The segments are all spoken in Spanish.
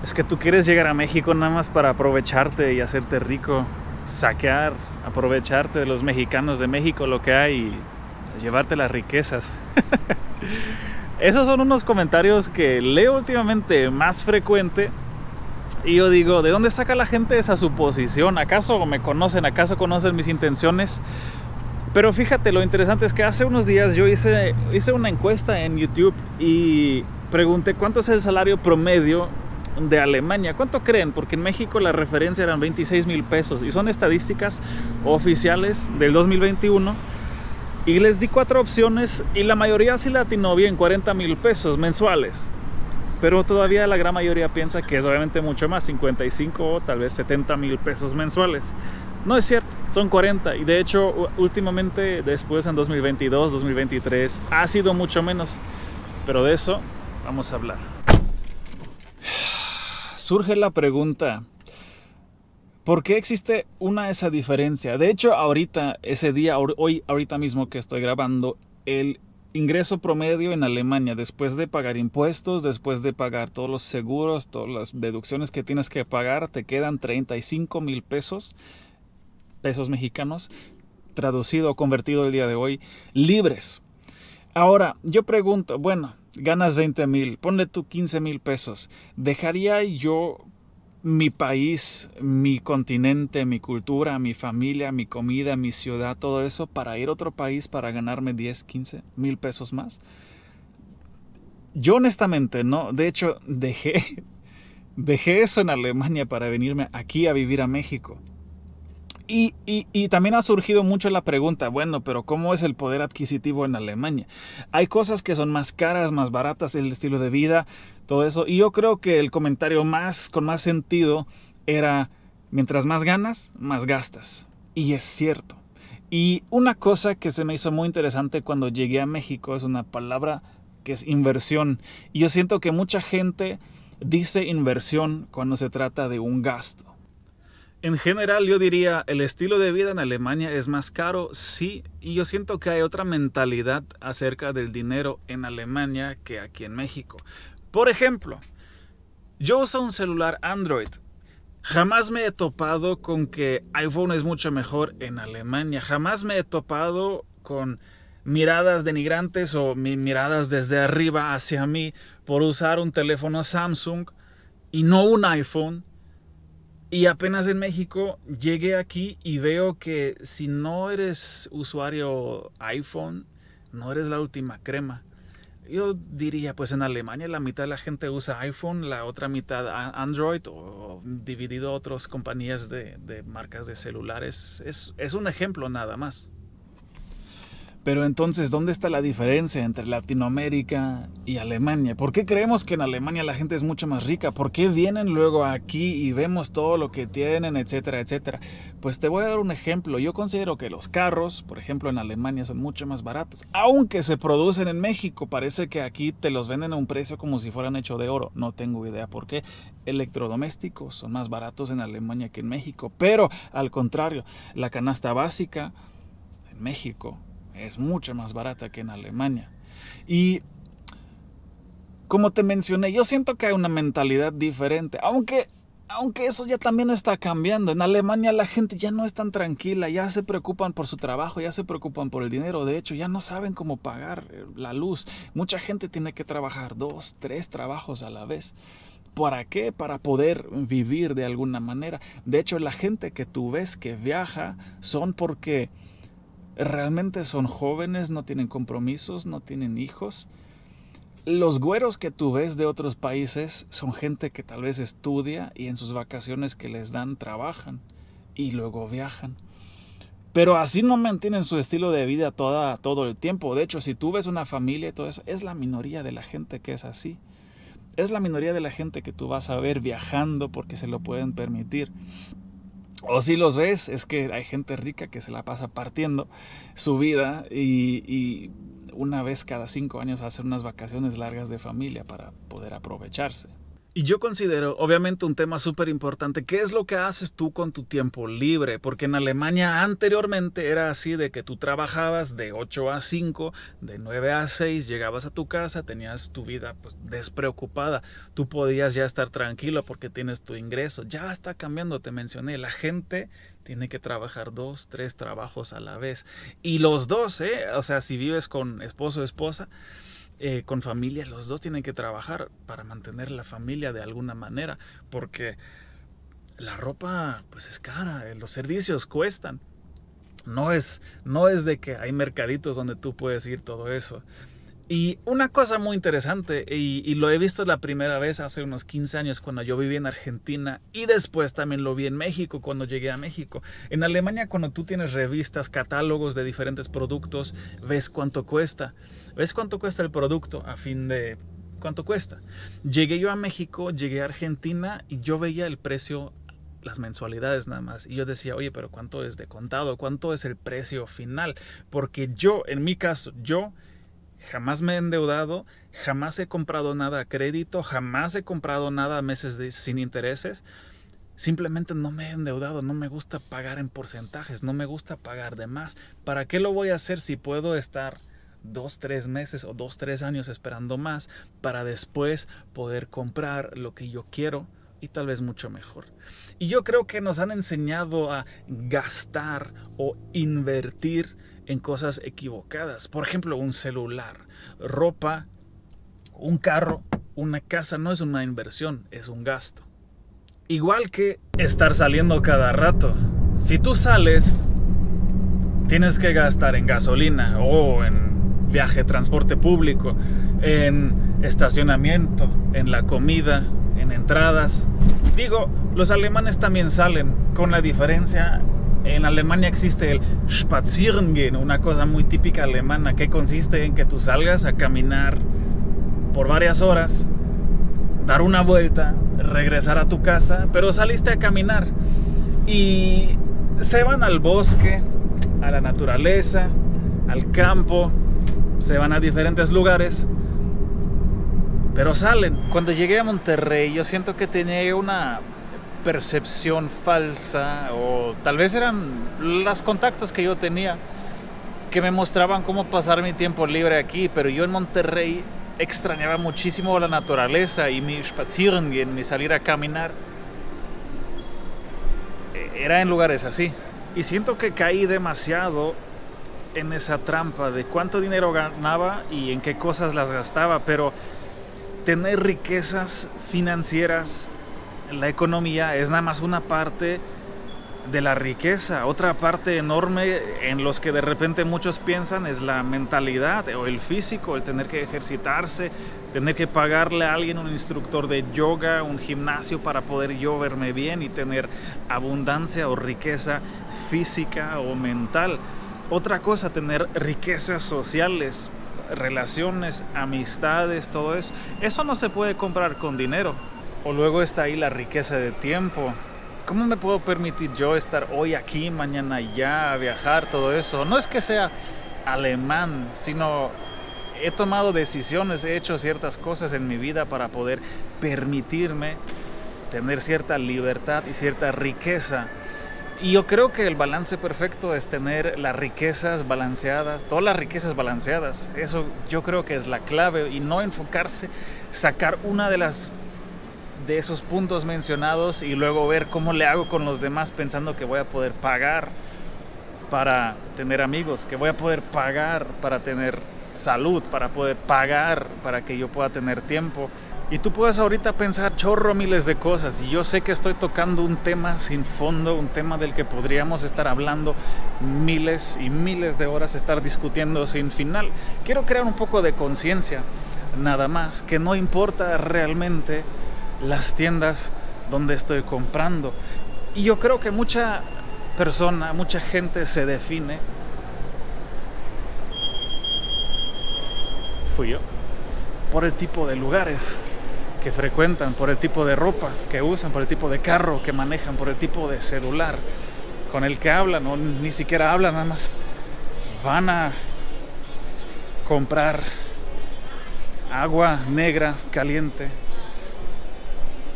Es que tú quieres llegar a México nada más para aprovecharte y hacerte rico, saquear, aprovecharte de los mexicanos de México, lo que hay, y llevarte las riquezas. Esos son unos comentarios que leo últimamente más frecuente y yo digo, ¿de dónde saca la gente esa suposición? ¿Acaso me conocen? ¿Acaso conocen mis intenciones? Pero fíjate, lo interesante es que hace unos días yo hice una encuesta en YouTube y pregunté cuánto es el salario promedio de Alemania. ¿Cuánto creen? Porque en México la referencia eran 26,000 pesos y son estadísticas oficiales del 2021. Y les di 4 opciones y la mayoría sí la atinó bien, 40,000 pesos mensuales. Pero todavía la gran mayoría piensa que es obviamente mucho más, 55 o tal vez 70,000 pesos mensuales. No es cierto, son 40. Y de hecho, últimamente, después en 2022, 2023, ha sido mucho menos. Pero de eso vamos a hablar. Surge la pregunta, ¿por qué existe esa diferencia? De hecho, ahorita, ese día, ahorita mismo que estoy grabando, el ingreso promedio en Alemania, después de pagar impuestos, después de pagar todos los seguros, todas las deducciones que tienes que pagar, te quedan 35,000 pesos mexicanos, traducido o convertido el día de hoy, libres. Ahora, yo pregunto, bueno, ganas 20,000, ponle tú 15,000 pesos. ¿Dejaría yo mi país, mi continente, mi cultura, mi familia, mi comida, mi ciudad, todo eso para ir a otro país para ganarme 10, 15,000 pesos más? Yo honestamente no. De hecho, dejé eso en Alemania para venirme aquí a vivir a México. Y también ha surgido mucho la pregunta, bueno, pero ¿cómo es el poder adquisitivo en Alemania? Hay cosas que son más caras, más baratas, el estilo de vida, todo eso. Y yo creo que el comentario con más sentido era, mientras más ganas, más gastas. Y es cierto. Y una cosa que se me hizo muy interesante cuando llegué a México es una palabra que es inversión. Y yo siento que mucha gente dice inversión cuando se trata de un gasto. En general yo diría, el estilo de vida en Alemania es más caro, sí, y yo siento que hay otra mentalidad acerca del dinero en Alemania que aquí en México. Por ejemplo, yo uso un celular Android. Jamás me he topado con que iPhone es mucho mejor en Alemania. Jamás me he topado con miradas denigrantes o miradas desde arriba hacia mí por usar un teléfono Samsung y no un iPhone. Y apenas en México llegué aquí y veo que si no eres usuario iPhone, no eres la última crema. Yo diría, pues en Alemania la mitad de la gente usa iPhone, la otra mitad Android o dividido a otras compañías de marcas de celulares. Es un ejemplo nada más. Pero entonces, ¿dónde está la diferencia entre Latinoamérica y Alemania? ¿Por qué creemos que en Alemania la gente es mucho más rica? ¿Por qué vienen luego aquí y vemos todo lo que tienen, etcétera, etcétera? Pues te voy a dar un ejemplo. Yo considero que los carros, por ejemplo, en Alemania son mucho más baratos. Aunque se producen en México, parece que aquí te los venden a un precio como si fueran hechos de oro. No tengo idea por qué. Electrodomésticos son más baratos en Alemania que en México. Pero al contrario, la canasta básica en México es mucho más barata que en Alemania. Y como te mencioné, yo siento que hay una mentalidad diferente, aunque eso ya también está cambiando. En Alemania la gente ya no es tan tranquila, ya se preocupan por su trabajo, ya se preocupan por el dinero. De hecho, ya no saben cómo pagar la luz. Mucha gente tiene que trabajar 2, 3 trabajos a la vez. ¿Para qué? Para poder vivir de alguna manera. De hecho, la gente que tú ves que viaja son porque realmente son jóvenes, no tienen compromisos, no tienen hijos. Los güeros que tú ves de otros países son gente que tal vez estudia y en sus vacaciones que les dan trabajan y luego viajan. Pero así no mantienen su estilo de vida todo el tiempo. De hecho, si tú ves una familia y todo eso, es la minoría de la gente que es así. Es la minoría de la gente que tú vas a ver viajando porque se lo pueden permitir. O si los ves, es que hay gente rica que se la pasa partiendo su vida y una vez cada 5 años hace unas vacaciones largas de familia para poder aprovecharse. Y yo considero, obviamente, un tema súper importante, ¿qué es lo que haces tú con tu tiempo libre? Porque en Alemania anteriormente era así de que tú trabajabas de 8 a 5, de 9 a 6, llegabas a tu casa, tenías tu vida pues despreocupada, tú podías ya estar tranquilo porque tienes tu ingreso. Ya está cambiando, te mencioné, la gente tiene que trabajar 2, 3 trabajos a la vez. Y los dos, o sea, si vives con esposo o esposa, con familia, los dos tienen que trabajar para mantener la familia de alguna manera, porque la ropa pues es cara, los servicios cuestan. No es de que hay mercaditos donde tú puedes ir todo eso. Y una cosa muy interesante, y lo he visto la primera vez hace unos 15 años cuando yo viví en Argentina, y después también lo vi en México cuando llegué a México. En Alemania, cuando tú tienes revistas, catálogos de diferentes productos, ves cuánto cuesta. Ves cuánto cuesta el producto a fin de cuánto cuesta. Llegué yo a México, llegué a Argentina y yo veía el precio, las mensualidades nada más, y yo decía, oye, pero ¿cuánto es de contado? ¿Cuánto es el precio final? Porque yo, en mi caso, yo jamás me he endeudado, jamás he comprado nada a crédito, jamás he comprado nada a meses sin intereses. Simplemente no me he endeudado, no me gusta pagar en porcentajes, no me gusta pagar de más. ¿Para qué lo voy a hacer si puedo estar 2, 3 meses o 2, 3 años esperando más para después poder comprar lo que yo quiero y tal vez mucho mejor? Y yo creo que nos han enseñado a gastar o invertir en cosas equivocadas. Por ejemplo, un celular, ropa, un carro, una casa no es una inversión, es un gasto. Igual que estar saliendo cada rato. Si tú sales, tienes que gastar en gasolina o en viaje, transporte público, en estacionamiento, en la comida, en entradas. Digo, los alemanes también salen, con la diferencia. En Alemania existe el Spazierengehen, una cosa muy típica alemana, que consiste en que tú salgas a caminar por varias horas, dar una vuelta, regresar a tu casa, pero saliste a caminar. Y se van al bosque, a la naturaleza, al campo, se van a diferentes lugares, pero salen. Cuando llegué a Monterrey, yo siento que tenía una percepción falsa, o tal vez eran los contactos que yo tenía que me mostraban cómo pasar mi tiempo libre aquí, pero yo en Monterrey extrañaba muchísimo la naturaleza y mi Spazierengehen, mi salir a caminar, era en lugares así. Y siento que caí demasiado en esa trampa de cuánto dinero ganaba y en qué cosas las gastaba, pero tener riquezas financieras, la economía es nada más una parte de la riqueza. Otra parte enorme en los que de repente muchos piensan es la mentalidad o el físico, el tener que ejercitarse, tener que pagarle a alguien, un instructor de yoga, un gimnasio para poder yo verme bien y tener abundancia o riqueza física o mental. Otra cosa, tener riquezas sociales, relaciones, amistades, todo eso. Eso no se puede comprar con dinero. O luego está ahí la riqueza de tiempo. ¿Cómo me puedo permitir yo estar hoy aquí, mañana allá, viajar, todo eso? No es que sea alemán, sino he tomado decisiones, he hecho ciertas cosas en mi vida para poder permitirme tener cierta libertad y cierta riqueza. Y yo creo que el balance perfecto es tener las riquezas balanceadas, todas las riquezas balanceadas. Eso yo creo que es la clave, y no enfocarse, sacar una de esos puntos mencionados y luego ver cómo le hago con los demás, pensando que voy a poder pagar para tener amigos, que voy a poder pagar para tener salud, para poder pagar para que yo pueda tener tiempo. Y tú puedes ahorita pensar chorro miles de cosas, y yo sé que estoy tocando un tema sin fondo, un tema del que podríamos estar hablando miles y miles de horas, estar discutiendo sin final. Quiero crear un poco de conciencia, nada más, que no importa realmente las tiendas donde estoy comprando. Y yo creo que mucha gente se define, fui yo, por el tipo de lugares que frecuentan, por el tipo de ropa que usan, por el tipo de carro que manejan, por el tipo de celular con el que hablan, o ni siquiera hablan, nada más van a comprar agua negra caliente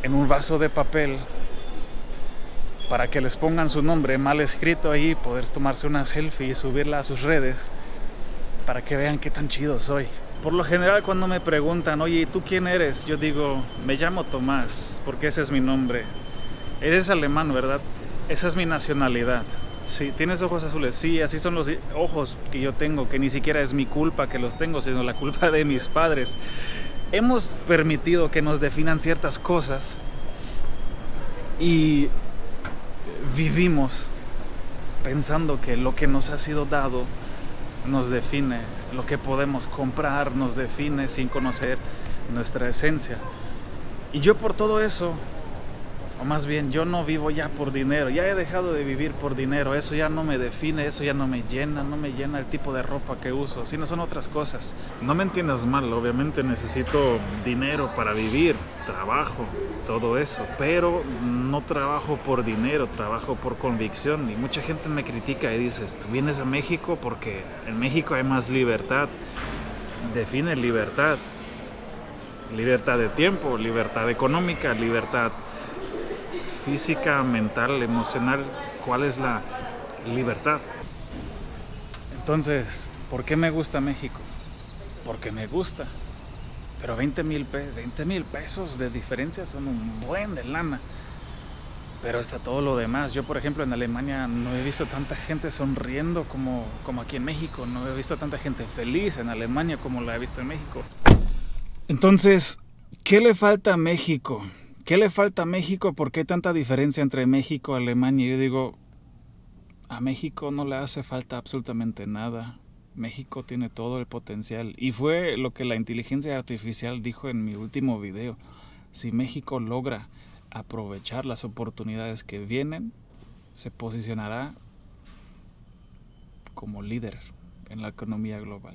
en un vaso de papel para que les pongan su nombre mal escrito ahí, poder tomarse una selfie y subirla a sus redes para que vean qué tan chido soy. Por lo general, cuando me preguntan, oye, ¿tú quién eres? Yo digo, me llamo Tomás, porque ese es mi nombre. Eres alemán, ¿verdad? Esa es mi nacionalidad. Sí, tienes ojos azules. Sí, así son los ojos que yo tengo, que ni siquiera es mi culpa que los tengo, sino la culpa de mis padres. Hemos permitido que nos definan ciertas cosas y vivimos pensando que lo que nos ha sido dado nos define, lo que podemos comprar nos define sin conocer nuestra esencia. Y yo por todo eso, o más bien yo no vivo ya por dinero, ya he dejado de vivir por dinero, eso ya no me define, eso ya no me llena el tipo de ropa que uso, sino son otras cosas. No me entiendas mal, obviamente necesito dinero para vivir, trabajo, todo eso, pero no trabajo por dinero, trabajo por convicción. Y mucha gente me critica y dice, tú vienes a México porque en México hay más libertad. Define libertad. Libertad de tiempo, libertad económica, libertad física, mental, emocional. ¿Cuál es la libertad? Entonces, ¿por qué me gusta México? Porque me gusta. Pero 20,000 pesos de diferencia son un buen de lana. Pero está todo lo demás. Yo, por ejemplo, en Alemania no he visto tanta gente sonriendo como aquí en México. No he visto tanta gente feliz en Alemania como la he visto en México. Entonces, ¿qué le falta a México? ¿Qué le falta a México? ¿Por qué tanta diferencia entre México y Alemania? Yo digo, a México no le hace falta absolutamente nada. México tiene todo el potencial. Y fue lo que la inteligencia artificial dijo en mi último video. Si México logra aprovechar las oportunidades que vienen, se posicionará como líder en la economía global.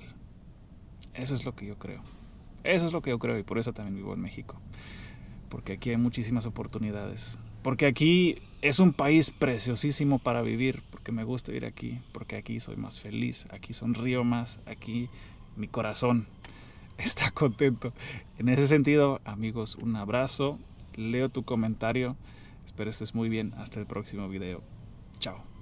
Eso es lo que yo creo. Eso es lo que yo creo y por eso también vivo en México. Porque aquí hay muchísimas oportunidades. Porque aquí es un país preciosísimo para vivir. Porque me gusta vivir aquí. Porque aquí soy más feliz. Aquí sonrío más. Aquí mi corazón está contento. En ese sentido, amigos, un abrazo. Leo tu comentario. Espero estés muy bien. Hasta el próximo video. Chao.